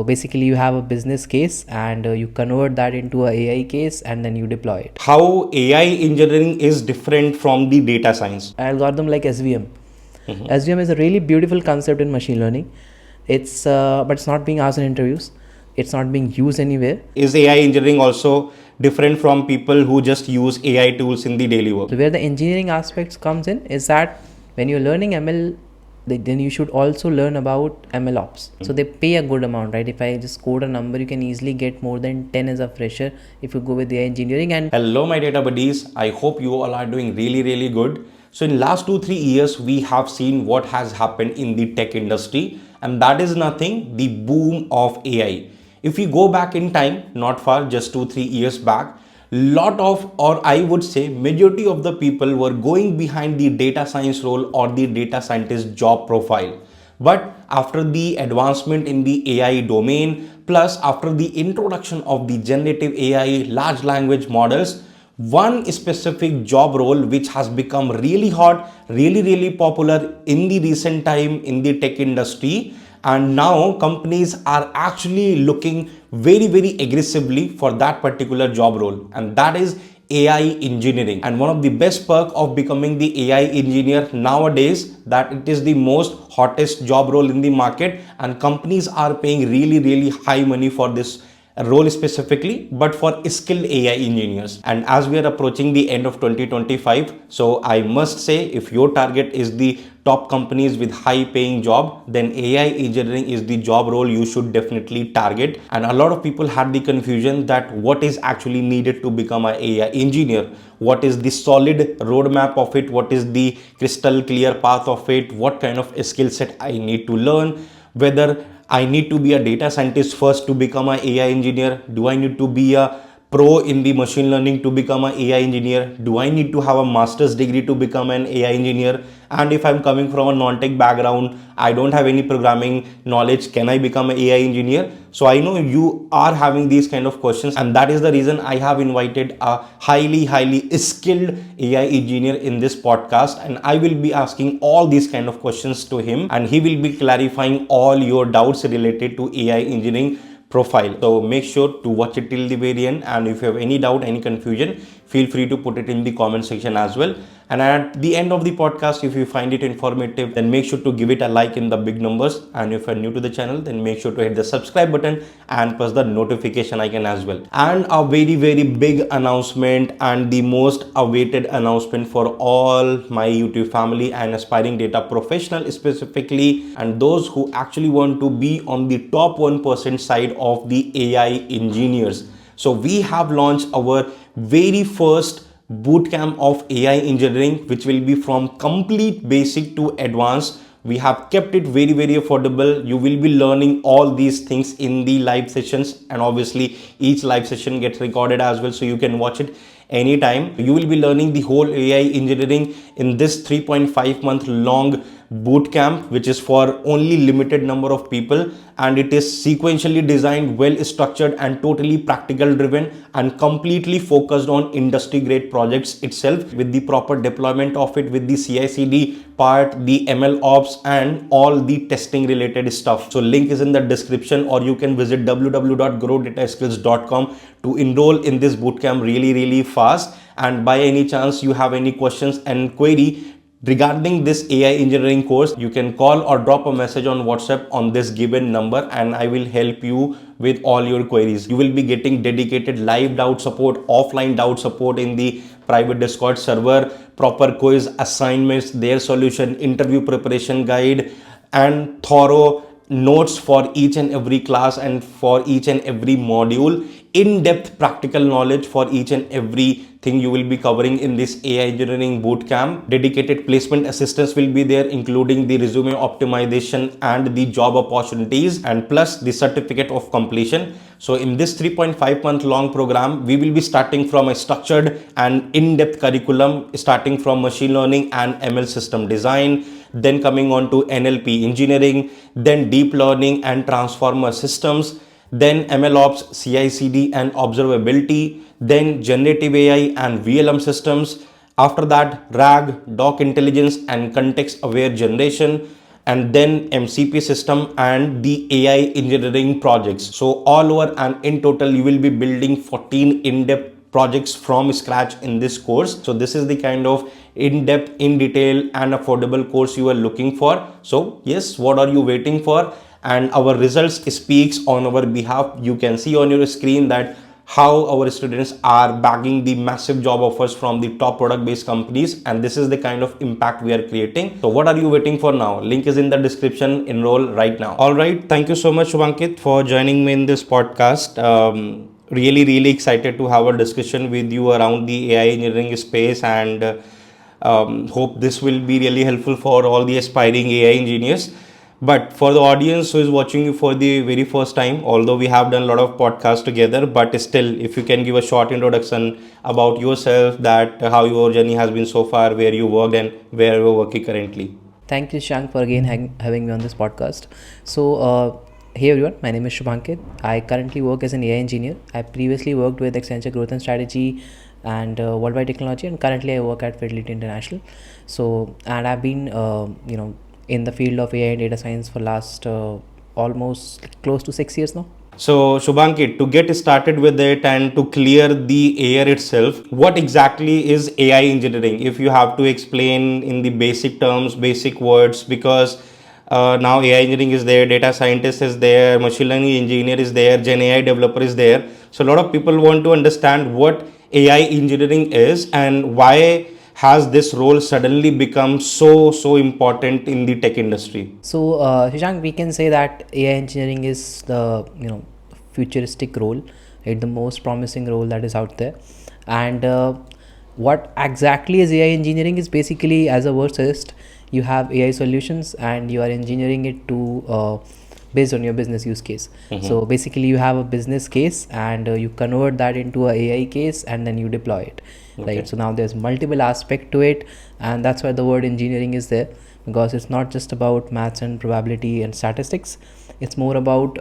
So basically you have a business case and you convert that into a AI case and then you deploy it. How AI engineering is different from the data science? Algorithm like SVM. SVM is a really beautiful concept in machine learning. It's but it's not being asked in interviews. It's not being used anywhere. Is AI engineering also different from people who just use AI tools in the daily work? So where the engineering aspects comes in is that when you're learning ML, then you should also learn about ML ops. So they pay a good amount, right? If I just code a number, you can easily get more than 10 as a fresher if you go with AI engineering. And hello my data buddies, I hope you all are doing really good. So in last 2-3 years we have seen what has happened in the tech industry, and that is nothing the boom of AI. If we go back in time, not far, just 2-3 years back, lot of, or I would say majority of the people were going behind the data science role or the data scientist job profile. But after the advancement in the AI domain, plus after the introduction of the generative AI, large language models, one specific job role which has become really hot, really popular in the recent time in the tech industry, and now companies are actually looking very aggressively for that particular job role, and that is AI engineering. And one of the best perk of becoming the AI engineer nowadays, that it is the most hottest job role in the market, and companies are paying really high money for this role specifically, but for skilled AI engineers. And as we are approaching the end of 2025, so I must say, if your target is the top companies with high paying job, then AI engineering is the job role you should definitely target. And a lot of people had the confusion that what is actually needed to become an AI engineer, what is the solid roadmap of it, what is the crystal clear path of it, what kind of skill set I need to learn, whether I need to be a data scientist first to become an AI engineer, do I need to be a pro in the machine learning to become an AI engineer, do I need to have a master's degree to become an AI engineer, and if I'm coming from a non-tech background, I don't have any programming knowledge, can I become an AI engineer? So I know you are having these kind of questions, and that is the reason I have invited a highly skilled AI engineer in this podcast, and I will be asking all these kind of questions to him, and he will be clarifying all your doubts related to AI engineering profile. So make sure to watch it till the very end, and if you have any doubt, any confusion, feel free to put it in the comment section as well. And at the end of the podcast, if you find it informative, then make sure to give it a like in the big numbers, and if you're new to the channel, then make sure to hit the subscribe button and press the notification icon as well. And a very big announcement, and the most awaited announcement for all my YouTube family and aspiring data professional specifically, and those who actually want to be on the top 1% side of the AI engineers. So we have launched our very first bootcamp of AI engineering, which will be from complete basic to advanced. We have kept it very affordable. You will be learning all these things in the live sessions, and obviously each live session gets recorded as well, so you can watch it anytime. You will be learning the whole AI engineering in this 3.5 month long bootcamp, which is for only limited number of people, and it is sequentially designed, well structured, and totally practical driven, and completely focused on industry grade projects itself, with the proper deployment of it, with the CI/CD part, the ML ops, and all the testing related stuff. So link is in the description, or you can visit www.growdataskills.com to enroll in this bootcamp really fast. And by any chance you have any questions and query regarding this AI engineering course, you can call or drop a message on WhatsApp on this given number, and I will help you with all your queries. You will be getting dedicated live doubt support, offline doubt support in the private Discord server, proper quiz assignments, their solution, interview preparation guide, and thorough notes for each and every class and for each and every module, in-depth practical knowledge for each and every thing you will be covering in this AI engineering bootcamp. Dedicated placement assistance will be there, including the resume optimization and the job opportunities, and plus the certificate of completion. So in this 3.5 month long program, we will be starting from a structured and in-depth curriculum, starting from machine learning and ML system design, then coming on to NLP engineering, then deep learning and transformer systems, then MLOps, CI/CD and observability, then generative AI and VLM systems. After that, RAG, doc intelligence and context aware generation. and then MCP system and the AI engineering projects. So all over, and in total you will be building 14 in-depth projects from scratch in this course. So this is the kind of in-depth, in detail and affordable course you are looking for. So yes, what are you waiting for? And our results speaks on our behalf. You can see on your screen that how our students are bagging the massive job offers from the top product based companies, and this is the kind of impact we are creating. So what are you waiting for now? Link is in the description. Enroll right now. All right, thank you so much, Shubhankit, for joining me in this podcast. Really excited to have a discussion with you around the AI engineering space, and hope this will be really helpful for all the aspiring AI engineers. But for the audience who is watching you for the very first time, although we have done a lot of podcasts together, but still, if you can give a short introduction about yourself, that how your journey has been so far, where you worked and where you're working currently. Thank you, Shank, for again having me on this podcast. So, hey everyone, my name is Shubhankit. I currently work as an AI engineer. I previously worked with Accenture Growth and Strategy and Worldwide Technology, and currently I work at Fidelity International. So, and I've been, in the field of AI and data science for last almost close to 6 years now. So Shubhankit, to get started with it and to clear the air itself, what exactly is AI engineering? If you have to explain in the basic terms, basic words, because now AI engineering is there, data scientist is there, machine learning engineer is there, Gen AI developer is there. So a lot of people want to understand what AI engineering is and why has this role suddenly become so important in the tech industry. So, Shashank, we can say that AI engineering is the futuristic role, right? The most promising role that is out there. And what exactly is AI engineering is basically, as a word suggests, you have AI solutions and you are engineering it to based on your business use case. So basically, you have a business case and you convert that into a AI case and then you deploy it. Right. So now there's multiple aspect to it, and that's why the word engineering is there, because it's not just about maths and probability and statistics. It's more about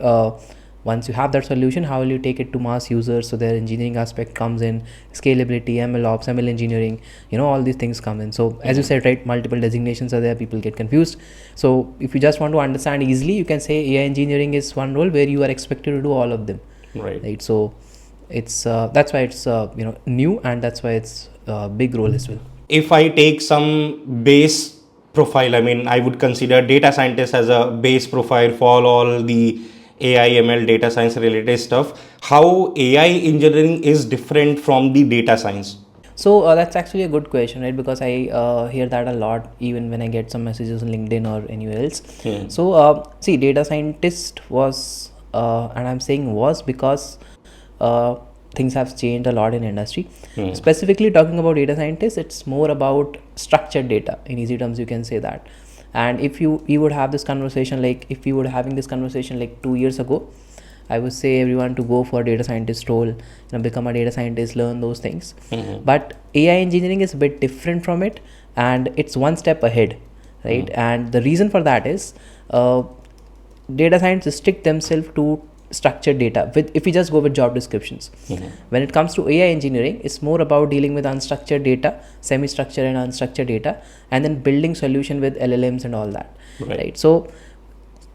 once you have that solution, how will you take it to mass users? So their engineering aspect comes in, scalability, ML ops, ML engineering, all these things come in. So as you said, right, multiple designations are there, people get confused. So if you just want to understand easily, you can say AI engineering is one role where you are expected to do all of them. Right. So it's that's why it's new, and that's why it's a big role as well. If I take some base profile, I mean, I would consider data scientist as a base profile for all the AI, ML, data science related stuff. How AI engineering is different from the data science? So that's actually a good question, right? Because I hear that a lot, even when I get some messages on LinkedIn or anywhere else. So see, data scientist was, and I'm saying was because things have changed a lot in industry. Specifically talking about data scientists, it's more about structured data. In easy terms, you can say that. And if you would have this conversation, like if we were having this conversation like 2 years ago, I would say everyone to go for a data scientist role, become a data scientist, learn those things. But AI engineering is a bit different from it, and it's one step ahead, right? And the reason for that is data scientists stick themselves to structured data. If we just go with job descriptions, when it comes to AI engineering, it's more about dealing with unstructured data, semi-structured and unstructured data, and then building solution with LLMs and all that, right? So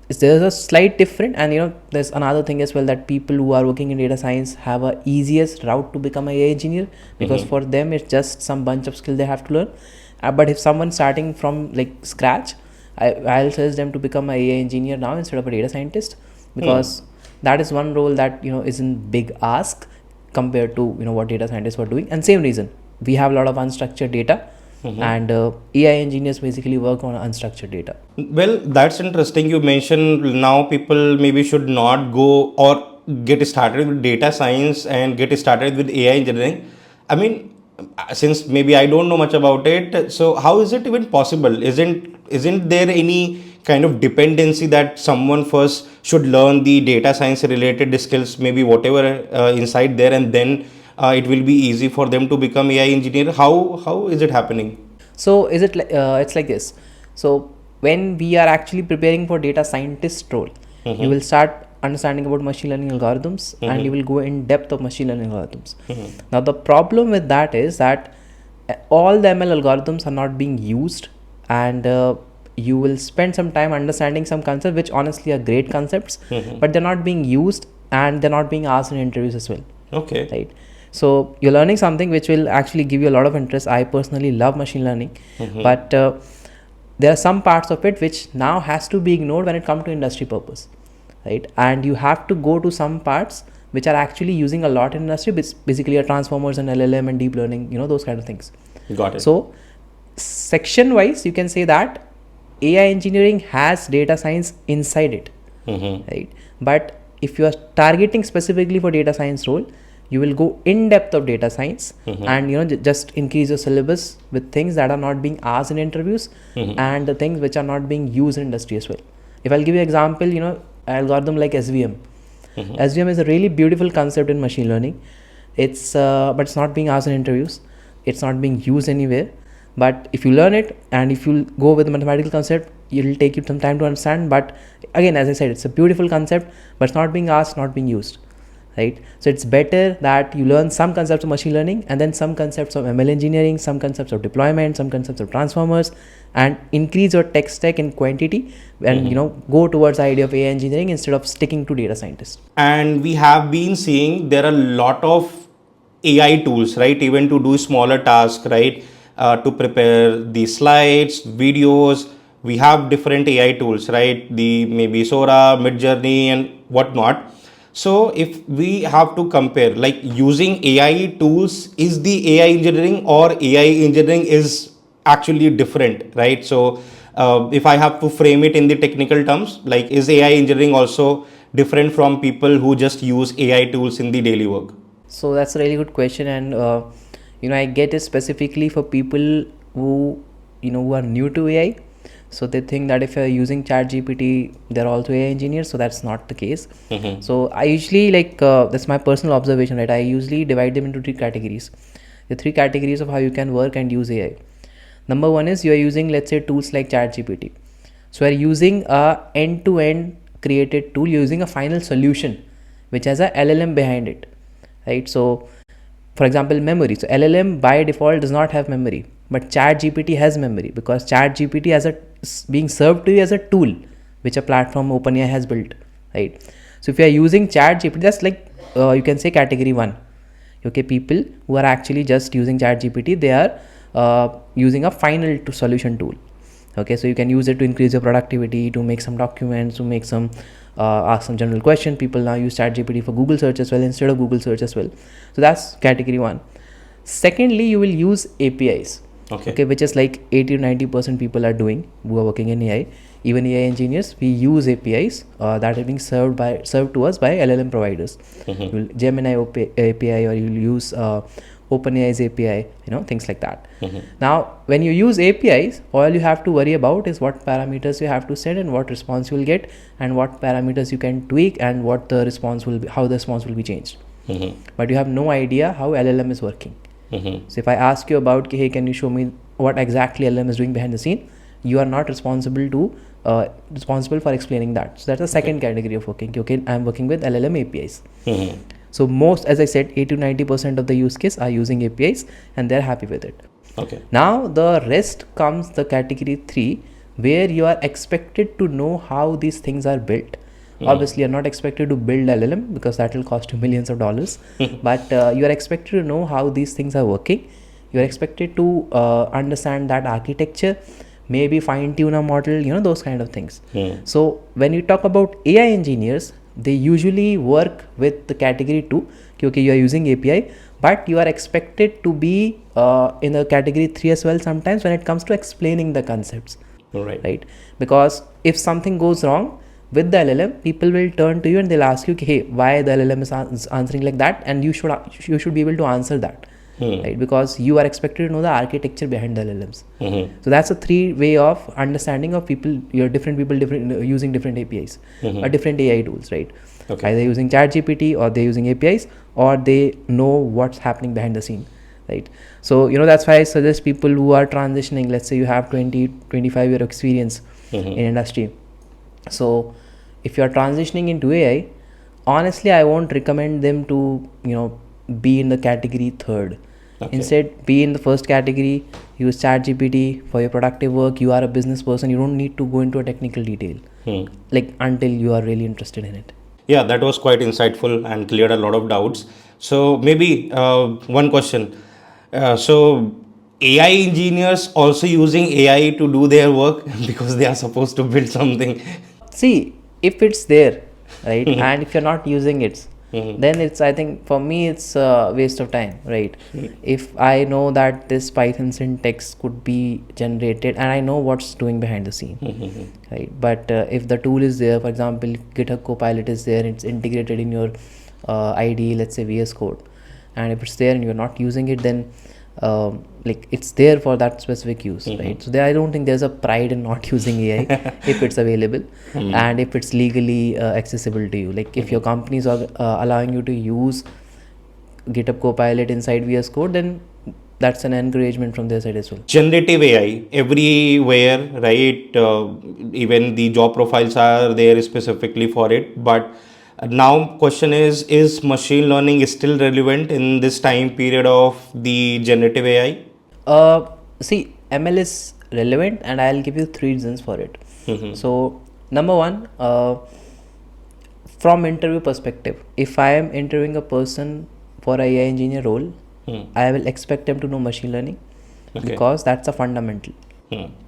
there's a slight different, and there's another thing as well, that people who are working in data science have a easiest route to become an AI engineer, because for them it's just some bunch of skill they have to learn. But if someone starting from like scratch, I'll suggest them to become an AI engineer now instead of a data scientist, because that is one role that isn't big ask compared to what data scientists were doing. And same reason, we have a lot of unstructured data, and AI engineers basically work on unstructured data. Well, that's interesting. You mentioned now people maybe should not go or get started with data science and get started with AI engineering. I mean, since maybe I don't know much about it, so how is it even possible? Isn't there any kind of dependency that someone first should learn the data science related skills, maybe whatever inside there, and then it will be easy for them to become AI engineer? How is it happening? So is it it's like this. So when we are actually preparing for data scientist role, you will start understanding about machine learning algorithms, and you will go in depth of machine learning algorithms. Now the problem with that is that all the ML algorithms are not being used, and you will spend some time understanding some concepts which honestly are great concepts, but they're not being used and they're not being asked in interviews as well. Okay. Right. So you're learning something which will actually give you a lot of interest. I personally love machine learning, but there are some parts of it which now has to be ignored when it comes to industry purpose, right? And you have to go to some parts which are actually using a lot in industry, basically transformers and LLM and deep learning, those kind of things. Got it. So section wise, you can say that AI engineering has data science inside it, right? But if you are targeting specifically for data science role, you will go in depth of data science and just increase your syllabus with things that are not being asked in interviews and the things which are not being used in industry as well. If I'll give you an example, algorithm like SVM. SVM is a really beautiful concept in machine learning. But it's not being asked in interviews. It's not being used anywhere. But if you learn it and if you go with the mathematical concept, it will take you some time to understand. But again, as I said, it's a beautiful concept, but it's not being asked, not being used, right? So it's better that you learn some concepts of machine learning and then some concepts of ML engineering, some concepts of deployment, some concepts of transformers, and increase your tech stack in quantity and go towards the idea of AI engineering instead of sticking to data scientists. And we have been seeing there are a lot of AI tools, right? Even to do smaller tasks, right? To prepare the slides, videos. We have different AI tools, right? The maybe Sora, Midjourney, and whatnot. So if we have to compare, like using AI tools, is the AI engineering or AI engineering is actually different, right? So if I have to frame it in the technical terms, like is AI engineering also different from people who just use AI tools in the daily work? So that's a really good question, and I get it specifically for people who are new to AI. So they think that if you're using ChatGPT, they're also AI engineers. So that's not the case. So I usually that's my personal observation, right? I usually divide them into three categories. The three categories of how you can work and use AI. Number one is you are using, let's say, tools like ChatGPT. So you're using a end-to-end created tool, you're using a final solution which has a LLM behind it, right? So for example, memory. So LLM by default does not have memory, but ChatGPT has memory because ChatGPT being served to you as a tool which a platform OpenAI has built, right? So if you are using ChatGPT, that's you can say category one. Okay, people who are actually just using ChatGPT, they are using a final solution tool. Okay, so you can use it to increase your productivity, to make some documents, to make some ask some general question. People now use ChatGPT for Google search as well instead of Google search as well. So that's category one. Secondly, you will use APIs. Okay, which is like 80 to 90% people are doing who are working in AI. Even AI engineers, we use APIs that are being served to us by LLM providers. You'll Gemini API, or you'll use OpenAI's API, things like that. Now, when you use APIs, all you have to worry about is what parameters you have to set and what response you will get, and what parameters you can tweak, and what the response will be, how the response will be changed. But you have no idea how LLM is working. So if I ask you about, hey, can you show me what exactly LLM is doing behind the scene, you are not responsible for explaining that. So that's the second category of working. Okay, I'm working with LLM APIs. So most, as I said, 80 to 90% of the use case are using APIs and they're happy with it. Okay. Now the rest comes the category 3, where you are expected to know how these things are built. Obviously, you're not expected to build LLM because that will cost you millions of dollars. But you are expected to know how these things are working. You are expected to understand that architecture, maybe fine tune a model, those kind of things. So when you talk about AI engineers, they usually work with the category 2. Okay, you are using API, but you are expected to be in the category 3 as well sometimes when it comes to explaining the concepts. Right? Because if something goes wrong with the LLM, people will turn to you and they'll ask you, hey, why the LLM is answering like that, and you should be able to answer that. Right? Because you are expected to know the architecture behind the LLMs. So that's a 3-way of understanding of people. Different people using different APIs or different AI tools, right? Okay. Either using ChatGPT, or they're using APIs, or they know what's happening behind the scene, right? So that's why I suggest people who are transitioning, let's say you have 20-25 year experience in industry. So if you are transitioning into AI, honestly, I won't recommend them to be in the category 3rd. Instead, be in the first category, use ChatGPT for your productive work. You are a business person, you don't need to go into a technical detail, like until you are really interested in it. Yeah, that was quite insightful and cleared a lot of doubts. So maybe one question. So AI engineers also using AI to do their work because they are supposed to build something. See, if it's there, right, and if you're not using it, then it's, I think for me it's a waste of time, right? If I know that this Python syntax could be generated and I know what's doing behind the scene, right? But if the tool is there, for example, GitHub Copilot is there, it's integrated in your IDE, let's say VS Code, and if it's there and you're not using it, then like it's there for that specific use, right? So there, I don't think there's a pride in not using AI if it's available and if it's legally accessible to you. Like if your companies are allowing you to use GitHub Copilot inside VS Code, then that's an encouragement from their side as well. Generative AI everywhere, right? Even the job profiles are there specifically for it. But now question is machine learning still relevant in this time period of the generative AI? See, ML is relevant, and I'll give you 3 reasons for it. So, number one, from interview perspective, if I am interviewing a person for a AI engineer role, I will expect them to know machine learning because that's a fundamental.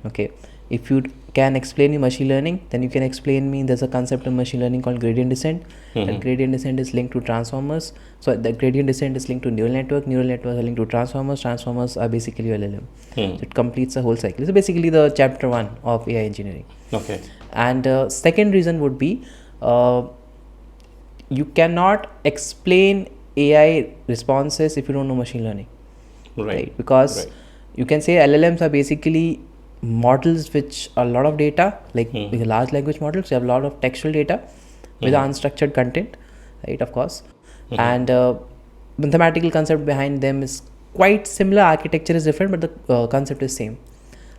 Okay, if you can explain me machine learning, then you can explain me there's a concept of machine learning called gradient descent. That gradient descent is linked to transformers. So the gradient descent is linked to neural networks are linked to transformers are basically LLM. So it completes the whole cycle. So basically the chapter 1 of AI engineering. Okay. And second reason would be you cannot explain AI responses if you don't know machine learning, right? Because you can say LLMs are basically models which are a lot of data, like with large language models, you have a lot of textual data with unstructured content, right? Of course, and mathematical concept behind them is quite similar. Architecture is different, but the concept is same.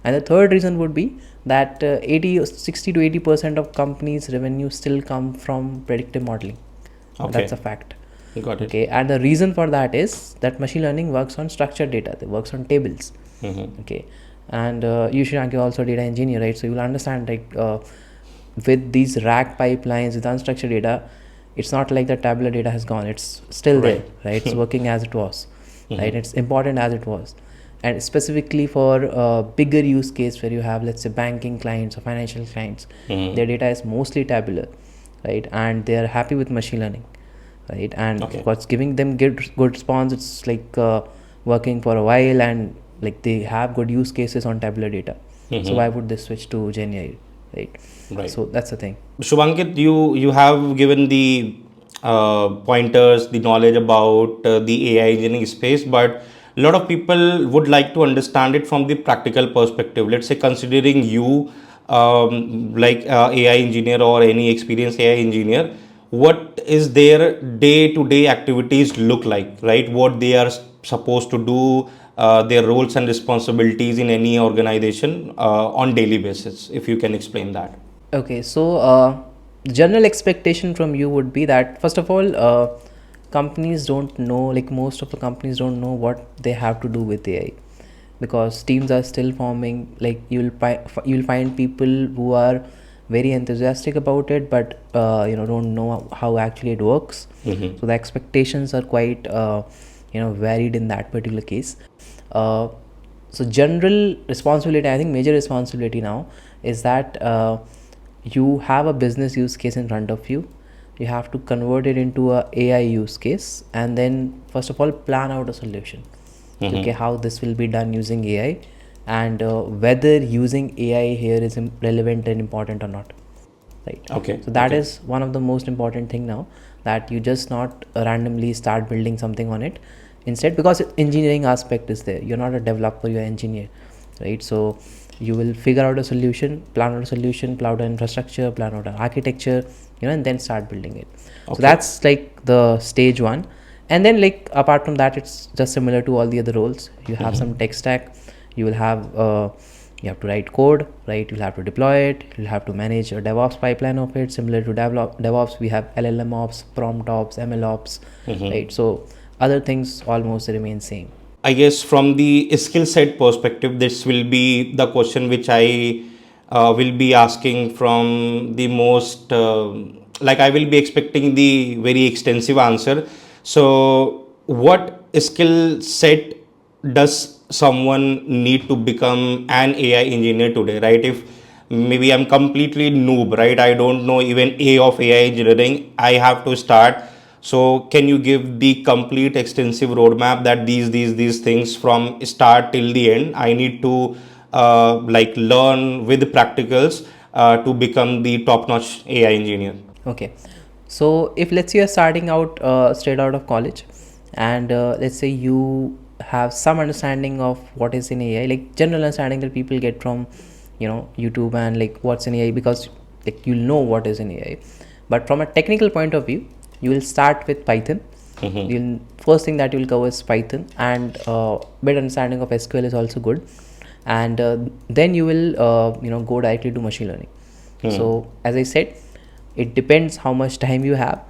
And the third reason would be that 60 to 80% of companies' revenue still come from predictive modeling. That's a fact. Got it. Okay, and the reason for that is that machine learning works on structured data. It works on tables. Okay, and you should also data engineer, right? So you will understand, like with these rack pipelines with unstructured data, it's not like the tabular data has gone. It's still there, right? It's working as it was, right? It's important as it was. And specifically for bigger use case where you have, let's say, banking clients or financial clients, their data is mostly tabular, right? And they are happy with machine learning, right? And what's giving them good response, it's like working for a while, and like they have good use cases on tabular data. So why would they switch to Gen AI, right? So that's the thing. Shubhankit, you have given the pointers, the knowledge about the AI engineering space, but a lot of people would like to understand it from the practical perspective. Let's say considering you like AI engineer or any experienced AI engineer, what is their day-to-day activities look like, right? What they are supposed to do, their roles and responsibilities in any organization on daily basis, if you can explain that. Okay, so general expectation from you would be that, first of all, companies don't know, like most of the companies don't know what they have to do with AI, because teams are still forming. Like you'll find people who are very enthusiastic about it, but don't know how actually it works. So the expectations are quite varied in that particular case. So general responsibility, I think major responsibility now is that you have a business use case in front of you. You have to convert it into a AI use case, and then first of all plan out a solution. Okay, how this will be done using AI, and whether using AI here is relevant and important or not, right? Okay. So that is one of the most important thing now, that you just not randomly start building something on it. Instead, because engineering aspect is there, you're not a developer, you're an engineer, right? So you will figure out a solution, plan out a solution, plan out an infrastructure, plan out an architecture, and then start building it. So that's like the stage 1. And then, like, apart from that, it's just similar to all the other roles. You have some tech stack, you will have you have to write code, right? You'll have to deploy it, you'll have to manage a DevOps pipeline of it. Similar to DevOps, we have LLM ops, prompt ops, ML ops, right? So other things almost remain same. I guess from the skill set perspective, this will be the question which I will be asking from the most, like I will be expecting the very extensive answer. So, what skill set does someone need to become an AI engineer today, right? If maybe I'm completely noob, right? I don't know even A of AI engineering, I have to start. So can you give the complete extensive roadmap that these things from start till the end I need to like learn with practicals to become the top-notch AI engineer? Okay, so if let's say you're starting out straight out of college, and let's say you have some understanding of what is in AI, like general understanding that people get from YouTube and like what's in AI, because like you'll know what is in AI. But from a technical point of view, you will start with Python. You'll first thing that you'll cover is Python, and better understanding of SQL is also good. And then you will go directly to machine learning. So as I said, it depends how much time you have.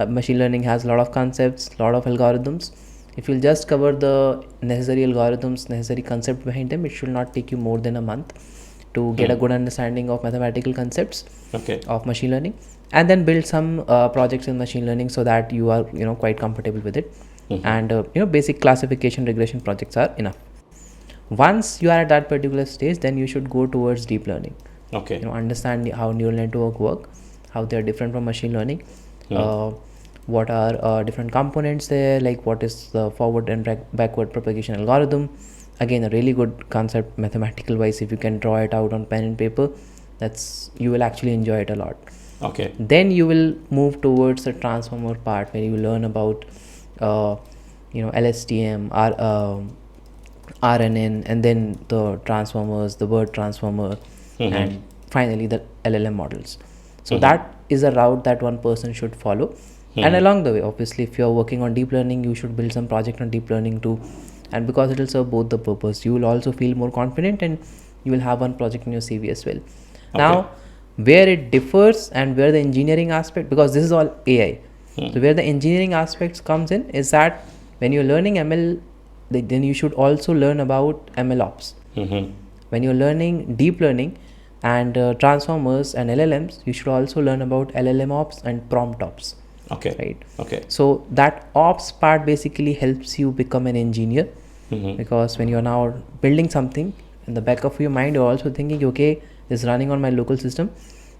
Machine learning has a lot of concepts, a lot of algorithms. If you'll just cover the necessary algorithms, necessary concept behind them, it should not take you more than a month to get a good understanding of mathematical concepts of machine learning, and then build some projects in machine learning so that you are quite comfortable with it. And basic classification regression projects are enough. Once you are at that particular stage, then you should go towards deep learning. Understand how neural network work, how they are different from machine learning, what are different components there, like what is the forward and backward propagation algorithm. Again, a really good concept mathematical wise. If you can draw it out on pen and paper, you will actually enjoy it a lot. Then you will move towards the transformer part, where you learn about LSTM, RNN, and then the transformers, the word transformer, and finally the LLM models. So that is a route that one person should follow. And along the way, obviously, if you're working on deep learning, you should build some project on deep learning too. And because it will serve both the purpose, you will also feel more confident, and you will have one project in your CV as well. Now, where it differs and where the engineering aspect, because this is all AI, so where the engineering aspects comes in is that when you're learning ML, then you should also learn about ML ops. When you're learning deep learning and transformers and LLMs, you should also learn about LLM ops and prompt ops. Right. So that ops part basically helps you become an engineer, because when you're now building something, in the back of your mind, you're also thinking, okay, this is running on my local system,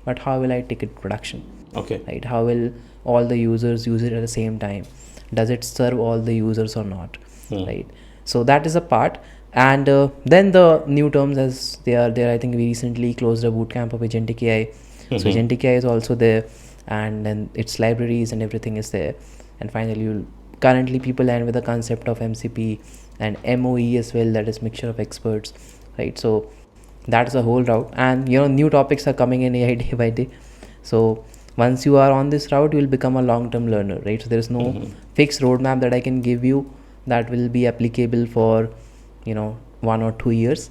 but how will I take it to production? Right. How will all the users use it at the same time? Does it serve all the users or not? Right. So that is a part. And then the new terms, as they are there, I think we recently closed a bootcamp of Agentic AI. So Agentic AI is also there, and then its libraries and everything is there. And finally, currently people land with the concept of MCP and MOE as well, that is mixture of experts, right? So that's the whole route, and new topics are coming in AI day by day. So once you are on this route, you will become a long-term learner, right? So there is no fixed roadmap that I can give you that will be applicable for 1 or 2 years.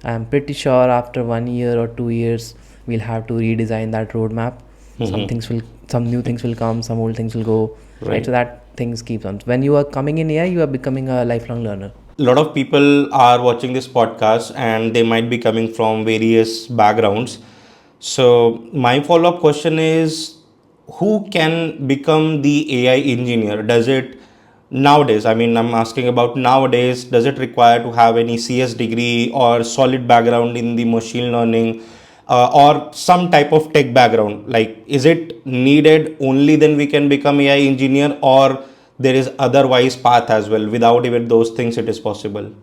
I'm pretty sure after 1 year or 2 years, we'll have to redesign that roadmap. Some new things will come, some old things will go, right? So that things keep on. When you are coming in AI, you are becoming a lifelong learner. A lot of people are watching this podcast and they might be coming from various backgrounds. So my follow-up question is, who can become the AI engineer? Does it nowadays, I mean, I'm asking about nowadays, does it require to have any CS degree or solid background in the machine learning or some type of tech background? Like, is it needed only then we can become AI engineer, or there is otherwise path as well? Without even those things, it is possible.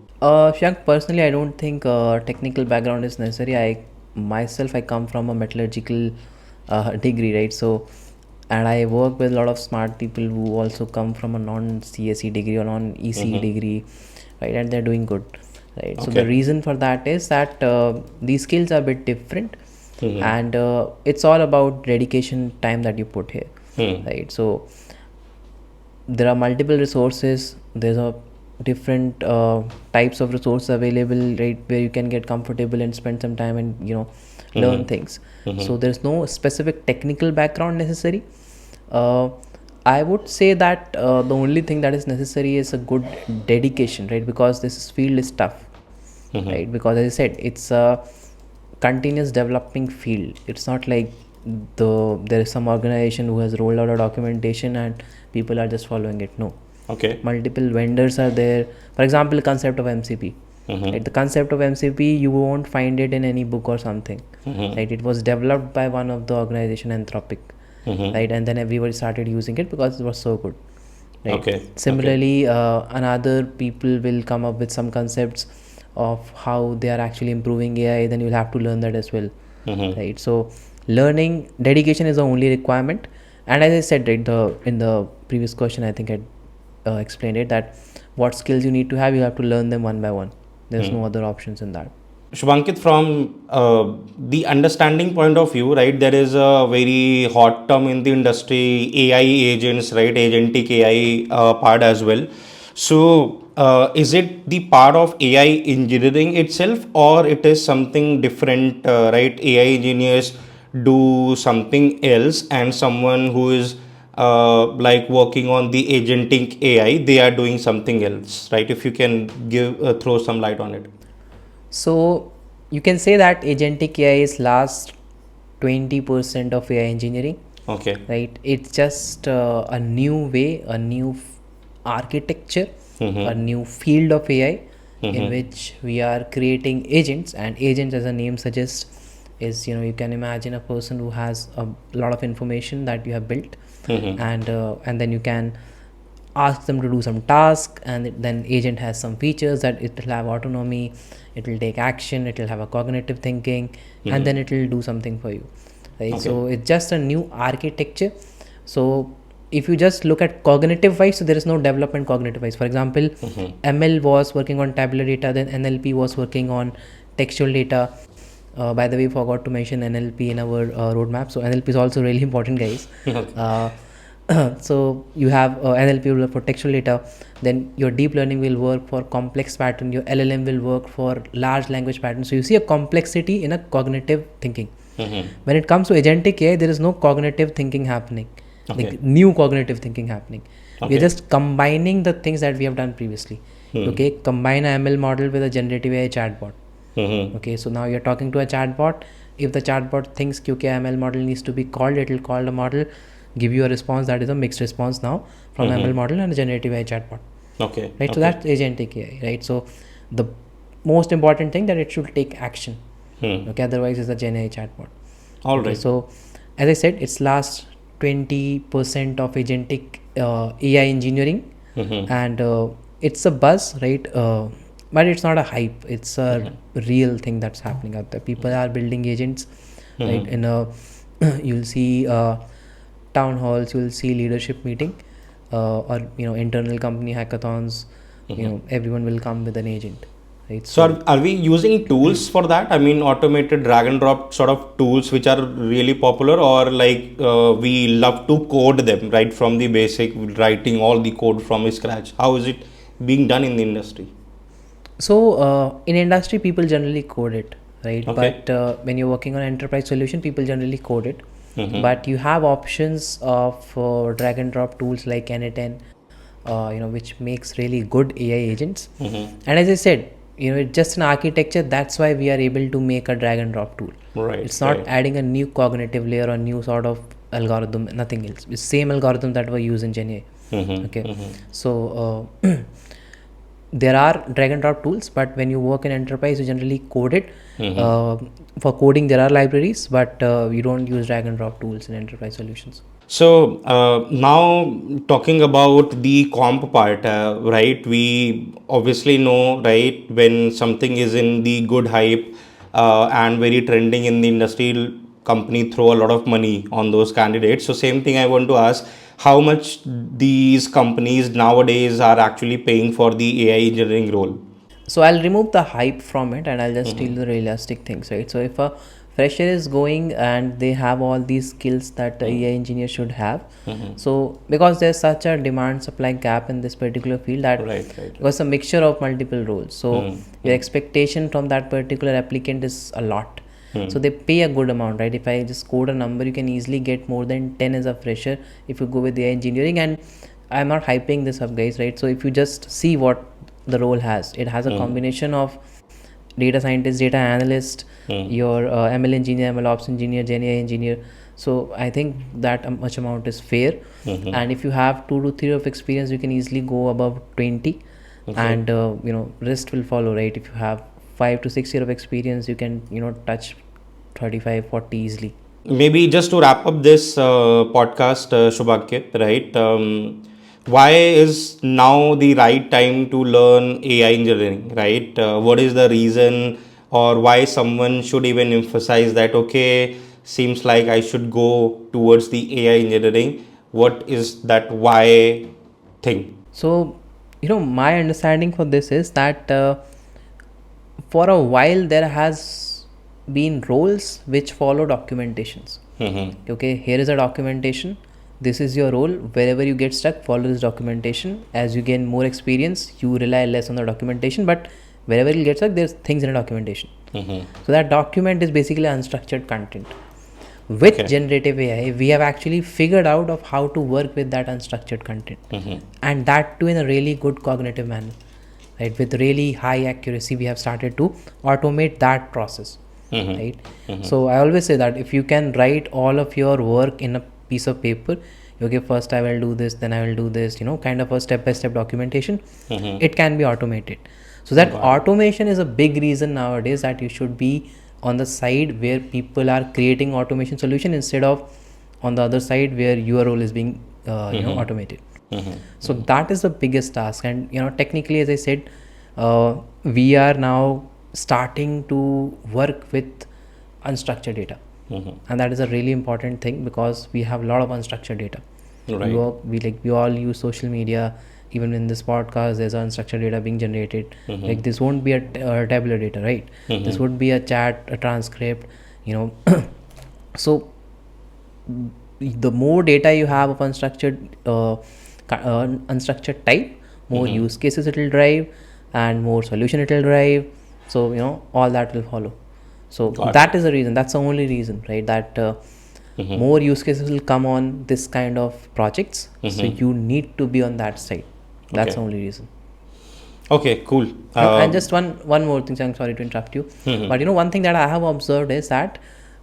Shank, personally, I don't think technical background is necessary. I come from a metallurgical degree, right? So, and I work with a lot of smart people who also come from a non-CSE degree or non-ECE degree, right? And they're doing good, right? So the reason for that is that these skills are a bit different, and it's all about dedication, time that you put here, right? So there are multiple resources. There's a different types of resources available, right, where you can get comfortable and spend some time and learn things. So there's no specific technical background necessary. I would say that the only thing that is necessary is a good dedication, right? Because this field is tough, right? Because as I said, it's a continuous developing field. It's not like there is some organization who has rolled out a documentation and people are just following it. No. Okay. Multiple vendors are there. For example, the concept of MCP. Right? The concept of MCP, you won't find it in any book or something. Right? It was developed by one of the organization, Anthropic. Right? And then everybody started using it because it was so good. Right? Okay. Similarly, another people will come up with some concepts of how they are actually improving AI. Then you'll have to learn that as well. Right? So learning, dedication is the only requirement. And as I said, right, in the previous question, I think I explained it, that what skills you need to have, you have to learn them one by one. There's no other options in that. Shubhankit, from the understanding point of view, right, there is a very hot term in the industry, AI agents, right, agentic AI part as well. So, is it the part of AI engineering itself, or it is something different, right? AI engineers do something else, and someone who is like working on the agentic AI, they are doing something else, right? If you can give throw some light on it. So you can say that agentic AI is last 20% of AI engineering. Okay. Right? It's just a new way, a new architecture, a new field of AI in which we are creating agents. And agents, as the name suggests, is, you can imagine a person who has a lot of information that you have built, and then you can ask them to do some task, and then agent has some features that it will have autonomy, it will take action, it will have a cognitive thinking, and then it will do something for you, right? Okay. So it's just a new architecture. So if you just look at cognitive wise, so there is no development cognitive wise. For example, ML was working on tabular data, then NLP was working on textual data. By the way, forgot to mention NLP in our roadmap. So NLP is also really important, guys. So you have NLP will work for textual data, then your deep learning will work for complex pattern, your LLM will work for large language patterns. So you see a complexity in a cognitive thinking. When it comes to agentic AI, there is no cognitive thinking happening, like new cognitive thinking happening. We are just combining the things that we have done previously. Okay, combine a ML model with a generative AI chatbot. Okay, so now you're talking to a chatbot. If the chatbot thinks कि okay, ML model needs to be called, it will call the model, give you a response that is a mixed response now from ML model and a generative AI chatbot. Okay. Right. So that's agentic AI. Right. So the most important thing that it should take action. Okay. Otherwise, it's a Gen AI chatbot. All Okay, right. so as I said, it's last 20% of agentic AI engineering, and it's a buzz, right? But it's not a hype. It's a real thing that's happening out there. People are building agents, right? In you'll see town halls, you'll see leadership meeting, or internal company hackathons. Everyone will come with an agent, right? So are we using tools for that? I mean, automated drag and drop sort of tools which are really popular, or like we love to code them right from the basic, writing all the code from scratch. How is it being done in the industry? So in industry, people generally code it, right? Okay. But when you're working on enterprise solution, people generally code it. But you have options of drag and drop tools like N10, which makes really good AI agents. And as I said, it's just an architecture. That's why we are able to make a drag and drop tool. Right. It's not adding a new cognitive layer or new sort of algorithm, nothing else. It's same algorithm that were used in Gen AI. Okay. So there are drag and drop tools, but when you work in enterprise, you generally code it. For coding, there are libraries, but you don't use drag and drop tools in enterprise solutions. So now talking about the comp part, right? We obviously know, right, when something is in the good hype and very trending in the industry, company throw a lot of money on those candidates. So same thing I want to ask, how much these companies nowadays are actually paying for the AI engineering role? So I'll remove the hype from it and I'll just tell the realistic things, right? So if a fresher is going and they have all these skills that the AI engineer should have, so because there's such a demand supply gap in this particular field that it was a mixture of multiple roles. So your expectation from that particular applicant is a lot. So they pay a good amount, right? If I just code a number, you can easily get more than 10 as a fresher if you go with AI engineering. And I'm not hyping this up, guys, right? So if you just see what the role has, it has a combination of data scientist, data analyst, your ML engineer, ML ops engineer, Gen AI engineer. So I think that much amount is fair. And if you have 2 to 3 of experience, you can easily go above 20. And rest will follow, right? If you have 5 to 6 years of experience, you can touch 35, 40 easily. Maybe just to wrap up this podcast, Shubhankit, right? Why is now the right time to learn AI engineering, right? What is the reason, or why someone should even emphasize that, okay, seems like I should go towards the AI engineering? What is that why thing? So, my understanding for this is that for a while there has been roles which follow documentations. Okay, here is a documentation. This is your role. Wherever you get stuck, follow this documentation. As you gain more experience, you rely less on the documentation. But wherever you get stuck, there's things in a documentation. So that document is basically unstructured content. With generative AI, we have actually figured out of how to work with that unstructured content, and that too in a really good cognitive manner, right? With really high accuracy, we have started to automate that process, right? So I always say that if you can write all of your work in a piece of paper, okay, first I will do this, then I will do this, kind of a step-by-step documentation, it can be automated. So that automation is a big reason nowadays that you should be on the side where people are creating automation solution instead of on the other side where your role is being automated. So that is the biggest task. And technically, as I said, we are now starting to work with unstructured data, and that is a really important thing because we have a lot of unstructured data. We all use social media. Even in this podcast, there's unstructured data being generated. Like this won't be a tabular data, right? This would be a chat, a transcript, So the more data you have of unstructured type, more use cases it will drive, and more solution it will drive. So all that will follow. So that is the reason. That's the only reason, right? That more use cases will come on this kind of projects. So you need to be on that side. That's the only reason. Okay, cool. And just one more thing, I'm sorry to interrupt you. But one thing that I have observed is that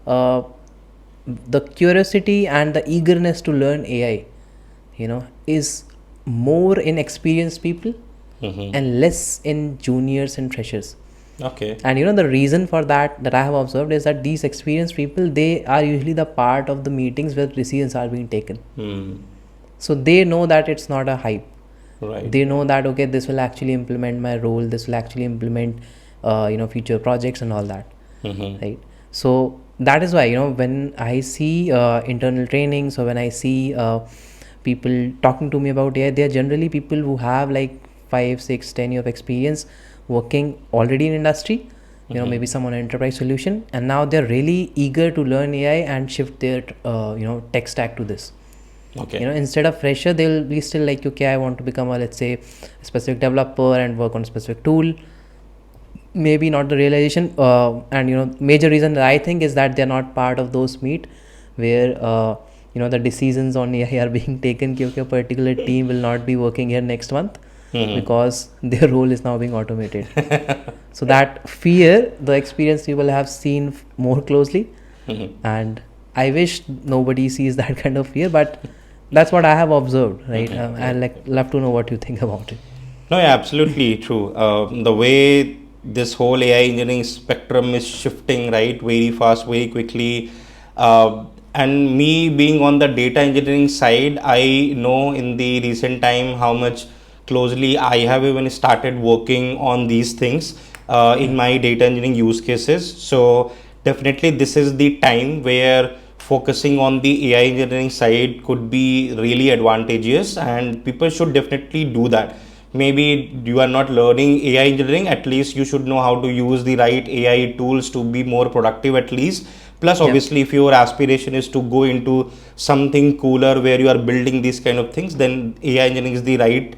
the curiosity and the eagerness to learn AI, is more in experienced people and less in juniors and freshers. Okay. And the reason for that I have observed is that these experienced people, they are usually the part of the meetings where decisions are being taken. So they know that it's not a hype. Right. They know that, okay, this will actually implement my role, this will actually implement future projects and all that, right? So that is why when I see internal trainings, or when I see people talking to me about AI, they are generally people who have like 5, 6, 10 years of experience working already in industry, maybe some on an enterprise solution, and now they're really eager to learn AI and shift their tech stack to this. Okay. Instead of fresher, they'll be still like, okay, I want to become a, let's say, a specific developer and work on a specific tool. Maybe not the realization, and major reason that I think is that they're not part of those meet where the decisions on AI are being taken. Okay, a particular team will not be working here next month because their role is now being automated. So that fear, the experienced people have seen more closely, and I wish nobody sees that kind of fear, but that's what I have observed, right? I'd love to know what you think about it. No, yeah, absolutely true. The way this whole AI engineering spectrum is shifting, right, very fast, very quickly. And me being on the data engineering side, I know in the recent time how much closely I have even started working on these things in my data engineering use cases. So definitely this is the time where focusing on the AI engineering side could be really advantageous, and people should definitely do that. Maybe you are not learning AI engineering, at least you should know how to use the right AI tools to be more productive at least. Plus, obviously, if your aspiration is to go into something cooler where you are building these kind of things, then AI engineering is the right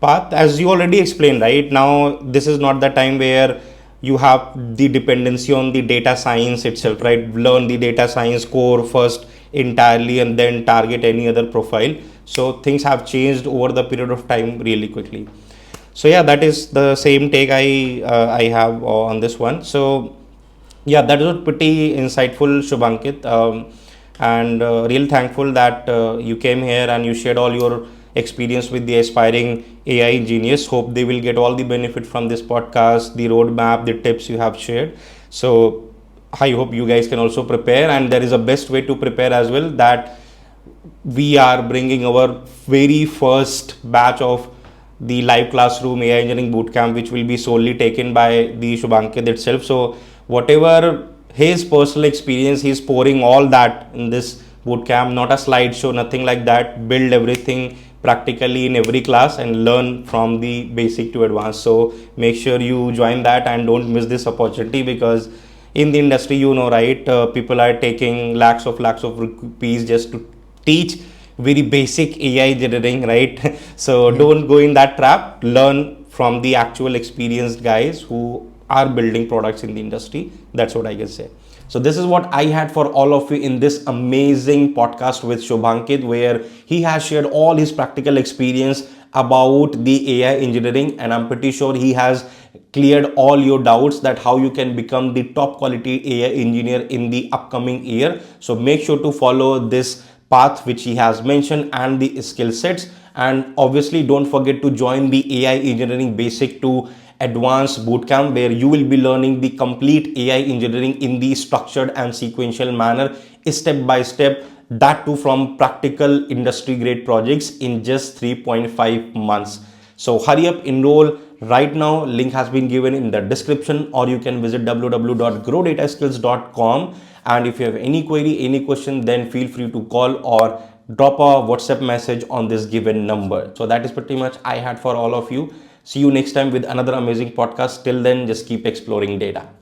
path. As you already explained, right now, this is not the time where you have the dependency on the data science itself, right? Learn the data science core first entirely and then target any other profile. So things have changed over the period of time really quickly. So yeah, that is the same take I have on this one. So yeah, that was pretty insightful, Shubhankit, and real thankful that you came here and you shared all your experience with the aspiring AI engineers. Hope they will get all the benefit from this podcast, the roadmap, the tips you have shared. So I hope you guys can also prepare, and there is a best way to prepare as well, that we are bringing our very first batch of the live classroom AI engineering bootcamp, which will be solely taken by the Shubhankit itself. So whatever his personal experience, he's pouring all that in this bootcamp, not a slideshow, nothing like that. Build everything practically in every class and learn from the basic to advanced. So make sure you join that and don't miss this opportunity, because in the industry, you know, right, people are taking lakhs of rupees just to teach very basic AI engineering, right? So don't go in that trap. Learn from the actual experienced guys who are building products in the industry. That's what I can say. So this is what I had for all of you in this amazing podcast with Shubhankit, where he has shared all his practical experience about the AI engineering, and I'm pretty sure he has cleared all your doubts that how you can become the top quality AI engineer in the upcoming year. So make sure to follow this path which he has mentioned and the skill sets, and obviously don't forget to join the AI engineering basic to advanced bootcamp, where you will be learning the complete AI engineering in the structured and sequential manner, step by step, that too from practical industry grade projects in just 3.5 months. So hurry up, enroll right now. Link has been given in the description, or you can visit www.growdataskills.com. And if you have any query, any question, then feel free to call or drop a WhatsApp message on this given number. So that is pretty much I had for all of you. See you next time with another amazing podcast. Till then, just keep exploring data.